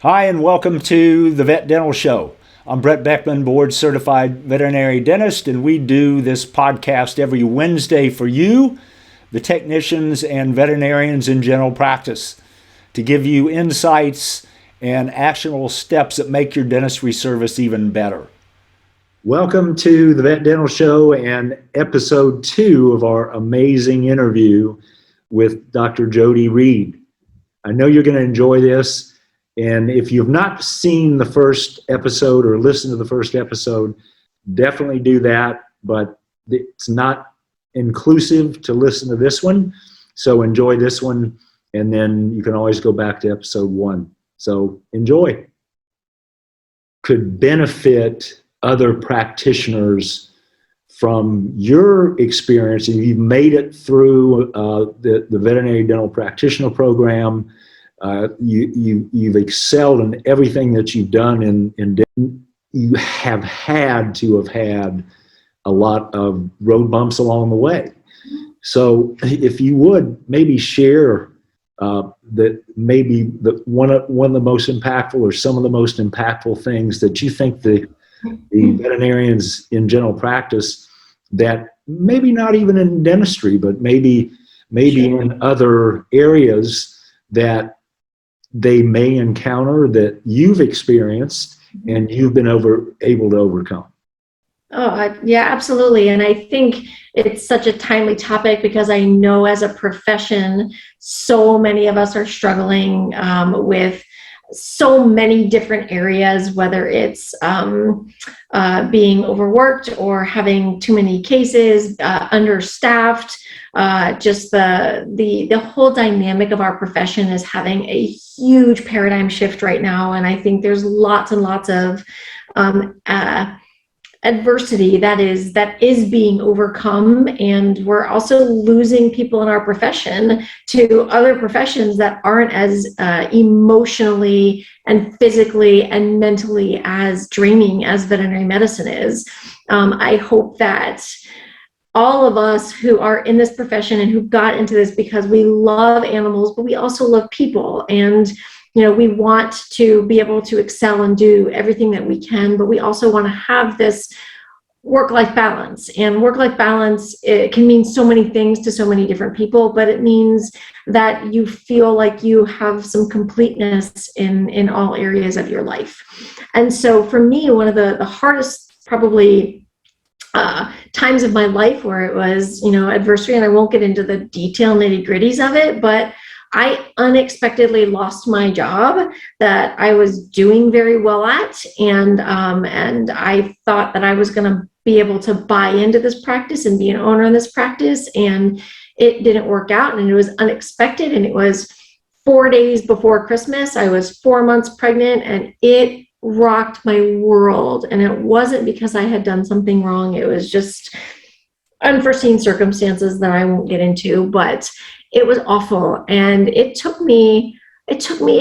Hi, and welcome to the Vet Dental Show. I'm Brett Beckman, board certified veterinary dentist, and we do this podcast every Wednesday for you, the technicians and veterinarians in general practice, to give you insights and actionable steps that make your dentistry service even better. Welcome to the Vet Dental Show and episode 2 of our amazing interview with Dr. Jodi Reed. I know you're going to enjoy this. And if you've not seen the first episode or listened to the first episode, definitely do that. But it's not inclusive to listen to this one. So enjoy this one. And then you can always go back to episode 1. So enjoy. Could benefit other practitioners from your experience, and you've made it through the veterinary dental practitioner program. You've excelled in everything that you've done in you have had to have had a lot of road bumps along the way. So if you would maybe share that maybe one of the most impactful or some of the most impactful things that you think the veterinarians in general practice, that maybe not even in dentistry, but maybe sure, in other areas that they may encounter that you've experienced and you've been able to overcome. Yeah, absolutely. And I think it's such a timely topic because I know as a profession, so many of us are struggling with so many different areas, whether it's being overworked or having too many cases, understaffed. Just the whole dynamic of our profession is having a huge paradigm shift right now. And I think there's lots and lots of adversity that is being overcome, and we're also losing people in our profession to other professions that aren't as emotionally and physically and mentally as draining as veterinary medicine is. I hope that all of us who are in this profession and who got into this because we love animals, but we also love people, and we want to be able to excel and do everything that we can, but we also want to have this work-life balance. And work-life balance, it can mean so many things to so many different people, but it means that you feel like you have some completeness in all areas of your life. And so for me, one of the hardest probably times of my life where it was, adversity, and I won't get into the detail nitty-gritties of it, but I unexpectedly lost my job that I was doing very well at, and I thought that I was going to be able to buy into this practice and be an owner in this practice, and it didn't work out, and it was unexpected, and it was 4 days before Christmas. I was 4 months pregnant, and it rocked my world, and it wasn't because I had done something wrong. It was just unforeseen circumstances that I won't get into, but it was awful. And it took me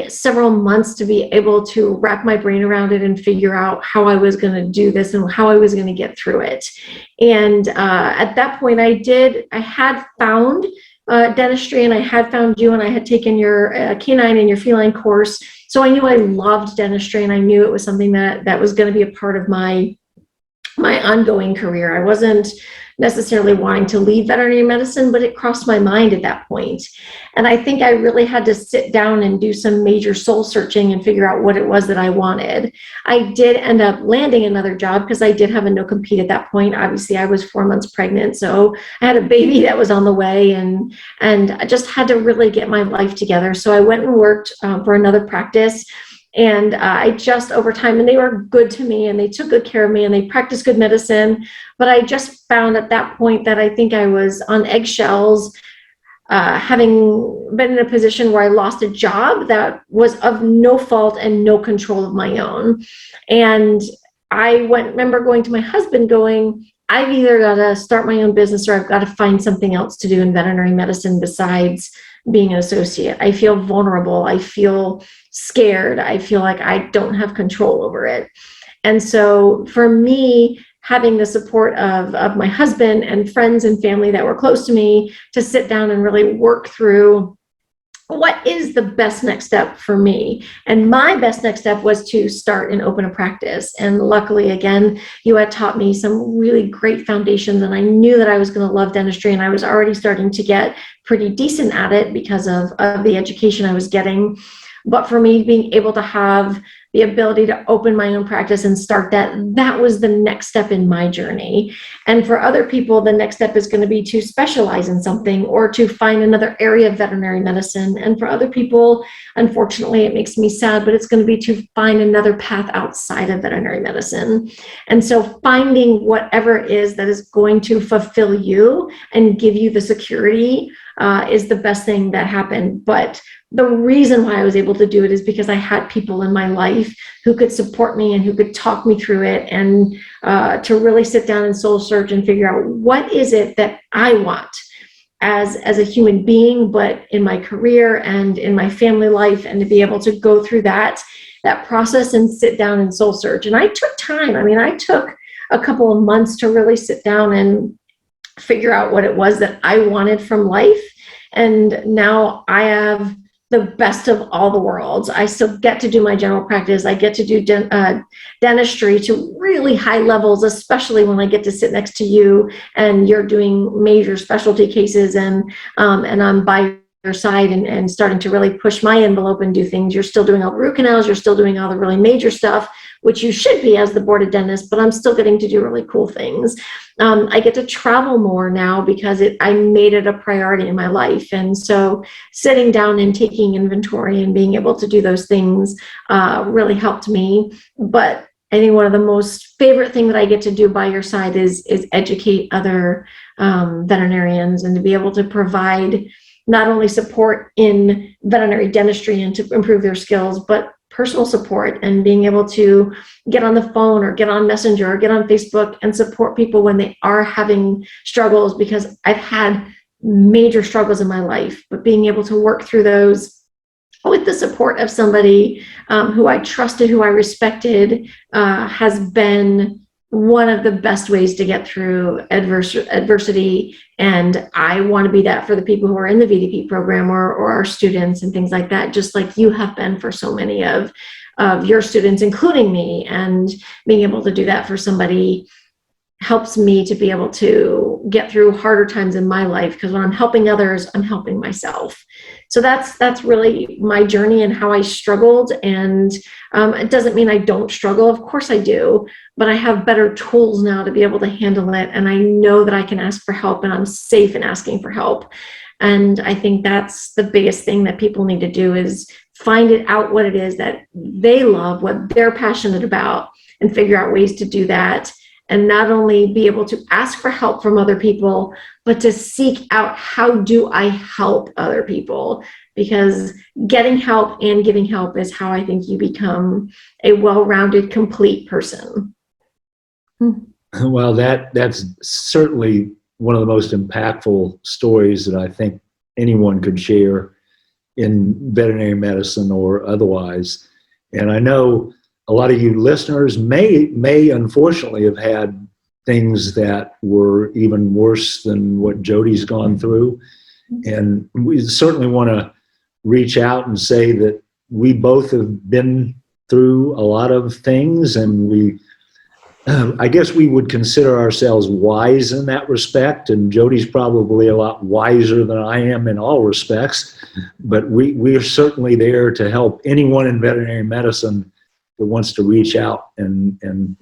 several months to be able to wrap my brain around it and figure out how I was going to do this and how I was going to get through it. And at that point I had found dentistry, and I had found you, and I had taken your canine and your feline course. So I knew I loved dentistry, and I knew it was something that was going to be a part of my ongoing career. I wasn't necessarily wanting to leave veterinary medicine, but it crossed my mind at that point. And I think I really had to sit down and do some major soul searching and figure out what it was that I wanted. I did end up landing another job because I did have a no-compete at that point. Obviously, I was 4 months pregnant, so I had a baby that was on the way, and I just had to really get my life together. So I went and worked for another practice. And I just over time, and they were good to me, and they took good care of me, and they practiced good medicine. But I just found at that point that I think I was on eggshells, having been in a position where I lost a job that was of no fault and no control of my own. And I remember going to my husband going, I've either got to start my own business or I've got to find something else to do in veterinary medicine besides being an associate. I feel vulnerable. I feel scared. I feel like I don't have control over it. And so for me, having the support of my husband and friends and family that were close to me to sit down and really work through what is the best next step for me? And my best next step was to start and open a practice. And luckily, again, you had taught me some really great foundations, and I knew that I was going to love dentistry, and I was already starting to get pretty decent at it because of the education I was getting. But for me, being able to have the ability to open my own practice and start that was the next step in my journey. And for other people, the next step is going to be to specialize in something or to find another area of veterinary medicine. And for other people, unfortunately, it makes me sad, but it's going to be to find another path outside of veterinary medicine. And so finding whatever it is that is going to fulfill you and give you the security is the best thing that happened. But the reason why I was able to do it is because I had people in my life who could support me and who could talk me through it, and to really sit down and soul search and figure out what is it that I want as a human being, but in my career and in my family life, and to be able to go through that process and sit down and soul search. And I took time. I mean, I took a couple of months to really sit down and figure out what it was that I wanted from life. And now I have the best of all the worlds. I still get to do my general practice. I get to do dentistry to really high levels, especially when I get to sit next to you and you're doing major specialty cases, and I'm by your side and starting to really push my envelope and do things. You're still doing all the root canals. You're still doing all the really major stuff, which you should be as the boarded dentist, but I'm still getting to do really cool things. I get to travel more now because I made it a priority in my life. And so sitting down and taking inventory and being able to do those things really helped me. But I think one of the most favorite thing that I get to do by your side is educate other veterinarians, and to be able to provide not only support in veterinary dentistry and to improve their skills, but personal support, and being able to get on the phone or get on Messenger or get on Facebook and support people when they are having struggles, because I've had major struggles in my life, but being able to work through those with the support of somebody who I trusted, who I respected, has been one of the best ways to get through adversity. And I want to be that for the people who are in the VDP program or our students and things like that, just like you have been for so many of your students, including me. And being able to do that for somebody helps me to be able to get through harder times in my life, because when I'm helping others, I'm helping myself. So that's really my journey and how I struggled. And it doesn't mean I don't struggle. Of course I do, but I have better tools now to be able to handle it. And I know that I can ask for help, and I'm safe in asking for help. And I think that's the biggest thing that people need to do, is find it out what it is that they love, what they're passionate about, and figure out ways to do that. And not only be able to ask for help from other people, but to seek out, how do I help other people? Because getting help and giving help is how I think you become a well-rounded, complete person. Well, that's certainly one of the most impactful stories that I think anyone could share in veterinary medicine or otherwise. And I know a lot of you listeners may unfortunately have had things that were even worse than what Jodi's gone through. And we certainly want to reach out and say that we both have been through a lot of things, and I guess we would consider ourselves wise in that respect, and Jodi's probably a lot wiser than I am in all respects, but we are certainly there to help anyone in veterinary medicine that wants to reach out and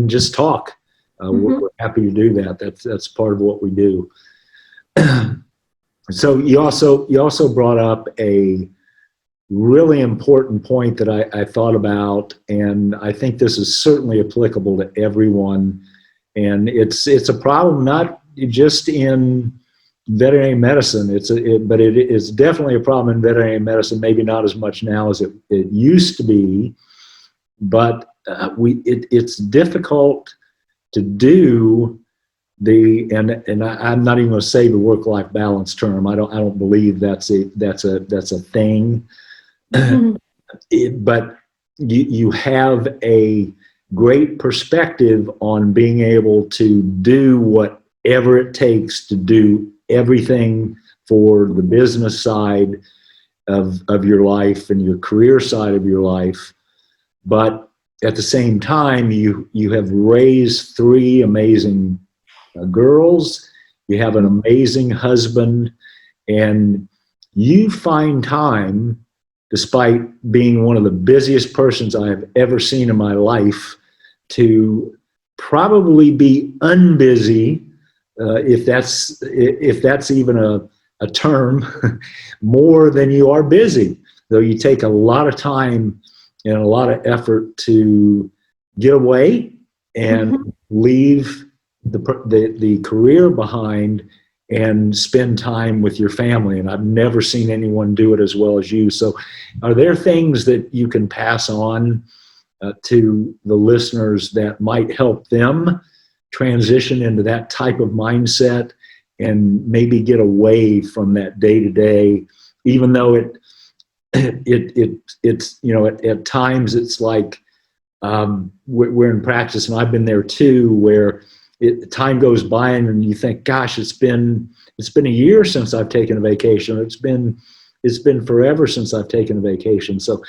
just talk. We're happy to do that. That's part of what we do. So you also brought up a really important point that I thought about, and I think this is certainly applicable to everyone. And it's a problem not just in veterinary medicine. But it is definitely a problem in veterinary medicine. Maybe not as much now as it used to be. But it's difficult to do and I'm not even going to say the work-life balance term. I don't believe that's a thing. But you have a great perspective on being able to do whatever it takes to do everything for the business side, of your life and your career side of your life. But at the same time, you have raised three amazing girls. You have an amazing husband, and you find time, despite being one of the busiest persons I have ever seen in my life, to probably be unbusy, if that's even a term, more than you are busy. Though you take a lot of time and a lot of effort to get away and leave the career behind and spend time with your family. And I've never seen anyone do it as well as you. So are there things that you can pass on to the listeners that might help them transition into that type of mindset and maybe get away from that day-to-day, even though it's, you know, at times it's like, we're in practice, and I've been there too, where time goes by and you think, gosh, it's been a year since I've taken a vacation. It's been forever since I've taken a vacation. So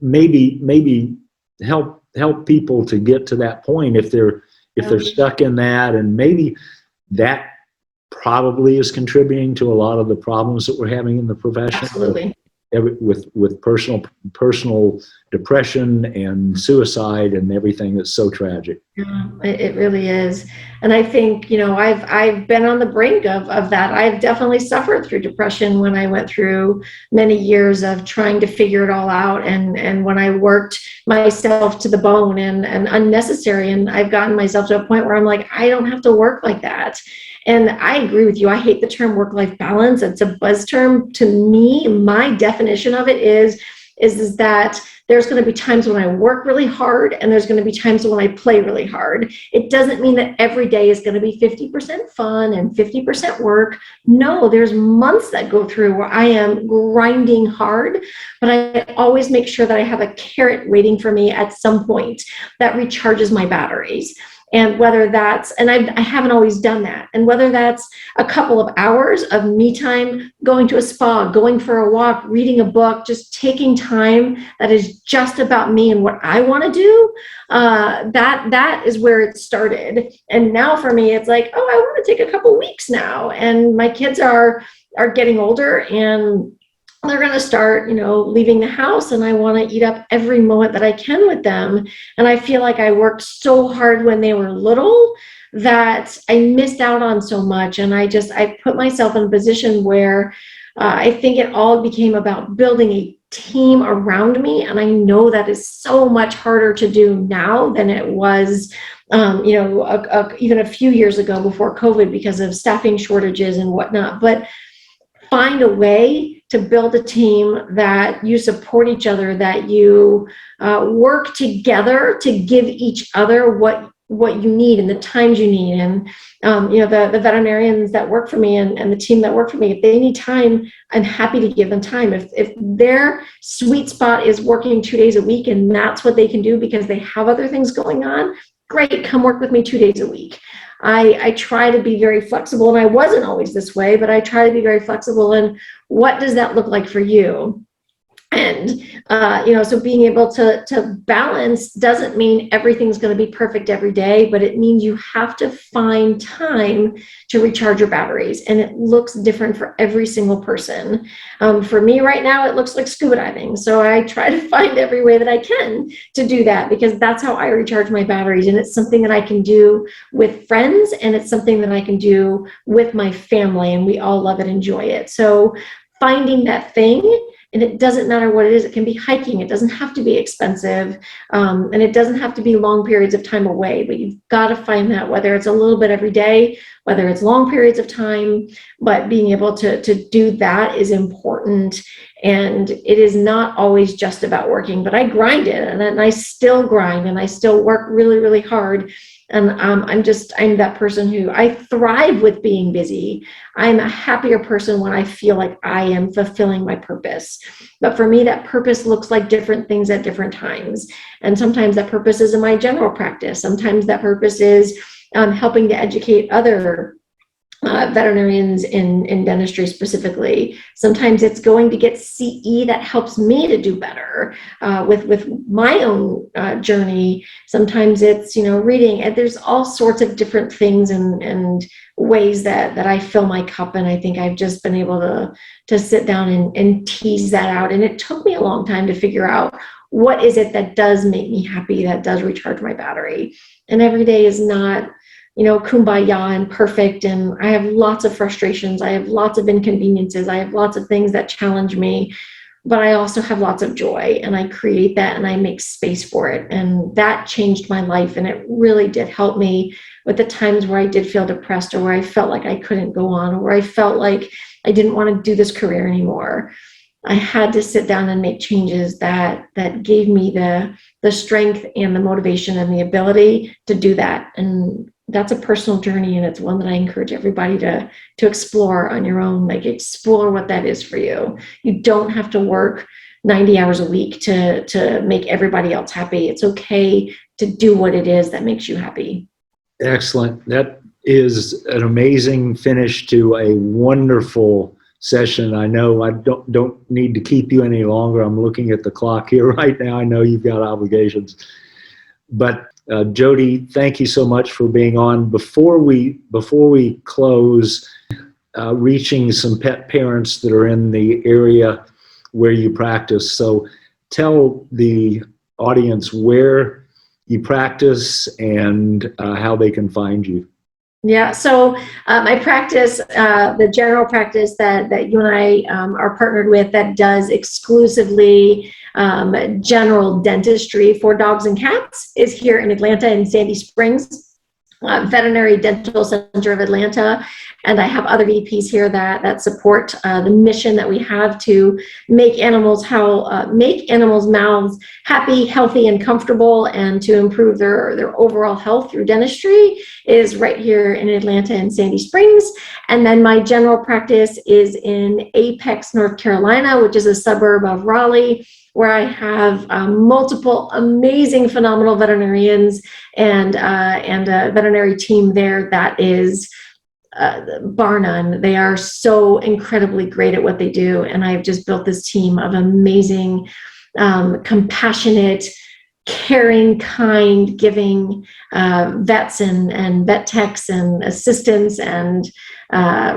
maybe help people to get to that point if they're stuck in that, and maybe that probably is contributing to a lot of the problems that we're having in the profession. Absolutely. With personal depression and suicide and everything that's so tragic. Yeah, it really is. And I think, you know, I've been on the brink of that. I've definitely suffered through depression when I went through many years of trying to figure it all out, and when I worked myself to the bone and unnecessary, and I've gotten myself to a point where I'm like, I don't have to work like that. And I agree with you. I hate the term work-life balance. It's a buzz term. To me, my definition of it is that there's going to be times when I work really hard, and there's going to be times when I play really hard. It doesn't mean that every day is going to be 50% fun and 50% work. No, there's months that go through where I am grinding hard, but I always make sure that I have a carrot waiting for me at some point that recharges my batteries. And whether that's, and I haven't always done that, and whether that's a couple of hours of me time, going to a spa, going for a walk, reading a book, just taking time that is just about me and what I want to do, that is where it started. And now for me, it's like, oh, I want to take a couple weeks now. And my kids are getting older, and they're going to start, you know, leaving the house, and I want to eat up every moment that I can with them. And I feel like I worked so hard when they were little that I missed out on so much. And I put myself in a position where I think it all became about building a team around me. And I know that is so much harder to do now than it was, you know, even a few years ago before COVID, because of staffing shortages and whatnot. But find a way to build a team that you support each other, that you work together to give each other what you need and the times you need. And you know, the veterinarians that work for me and the team that work for me, if they need time, I'm happy to give them time. If their sweet spot is working 2 days a week and that's what they can do because they have other things going on, great, come work with me 2 days a week. I try to be very flexible, and I wasn't always this way, but I try to be very flexible. And what does that look like for you? And, you know, so being able to balance doesn't mean everything's going to be perfect every day, but it means you have to find time to recharge your batteries. And it looks different for every single person. For me right now, it looks like scuba diving. So I try to find every way that I can to do that, because that's how I recharge my batteries. And it's something that I can do with friends, and it's something that I can do with my family, and we all love it, enjoy it. So finding that thing. And it doesn't matter what it is. It can be hiking. It doesn't have to be expensive. And it doesn't have to be long periods of time away. But you've got to find that, whether it's a little bit every day, whether it's long periods of time. But being able to do that is important. And it is not always just about working. But I grind it, and I still grind, and I still work really, really hard. And I'm that person who I thrive with being busy. I'm a happier person when I feel like I am fulfilling my purpose. But for me, that purpose looks like different things at different times. And sometimes that purpose is in my general practice. Sometimes that purpose is helping to educate other veterinarians in dentistry specifically. Sometimes it's going to get CE that helps me to do better with my own journey. Sometimes it's, reading. And there's all sorts of different things and ways that I fill my cup. And I think I've just been able to sit down and tease that out. And it took me a long time to figure out what is it that does make me happy, that does recharge my battery. And every day is not kumbaya and perfect. And I have lots of frustrations. I have lots of inconveniences. I have lots of things that challenge me, but I also have lots of joy, and I create that and I make space for it. And that changed my life. And it really did help me with the times where I did feel depressed, or where I felt like I couldn't go on, or where I felt like I didn't want to do this career anymore. I had to sit down and make changes that gave me the strength and the motivation and the ability to do that. And that's a personal journey, and it's one that I encourage everybody to explore on your own. Like, explore what that is for you. You don't have to work 90 hours a week to make everybody else happy. It's okay to do what it is that makes you happy. Excellent. That is an amazing finish to a wonderful session. I know I don't need to keep you any longer. I'm looking at the clock here right now. I know you've got obligations, but Jodi, thank you so much for being on. Before we close, reaching some pet parents that are in the area where you practice. So tell the audience where you practice and how they can find you. Yeah, so I practice the general practice that you and I are partnered with, that does exclusively general dentistry for dogs and cats, is here in Atlanta in Sandy Springs. Veterinary Dental Center of Atlanta, and I have other VPs here that support the mission that we have to make animals mouths happy, healthy, and comfortable, and to improve their overall health through dentistry, is right here in Atlanta and Sandy Springs. And then my general practice is in Apex, North Carolina, which is a suburb of Raleigh, where I have multiple amazing, phenomenal veterinarians and a veterinary team there that is bar none. They are so incredibly great at what they do. And I've just built this team of amazing, compassionate, caring, kind, giving vets and vet techs and assistants and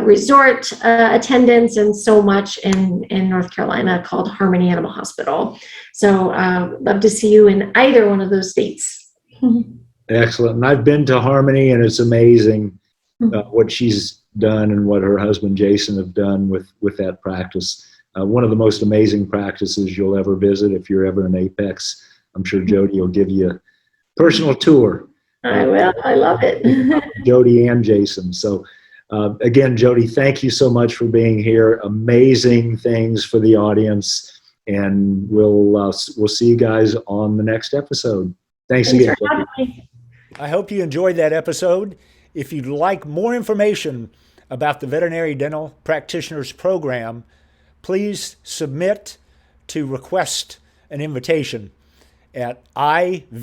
resort attendants, and so much in North Carolina, called Harmony Animal Hospital. So love to see you in either one of those states. Excellent. And I've been to Harmony, and it's amazing what she's done and what her husband Jason have done with that practice. One of the most amazing practices you'll ever visit if you're ever in Apex. I'm sure Jodi will give you a personal tour. I will. I love it. Jodi and Jason. So again, Jodi, thank you so much for being here. Amazing things for the audience, and we'll see you guys on the next episode. Thanks again. I hope you enjoyed that episode. If you'd like more information about the Veterinary Dental Practitioners Program, please submit to request an invitation at ivdi.org/INV.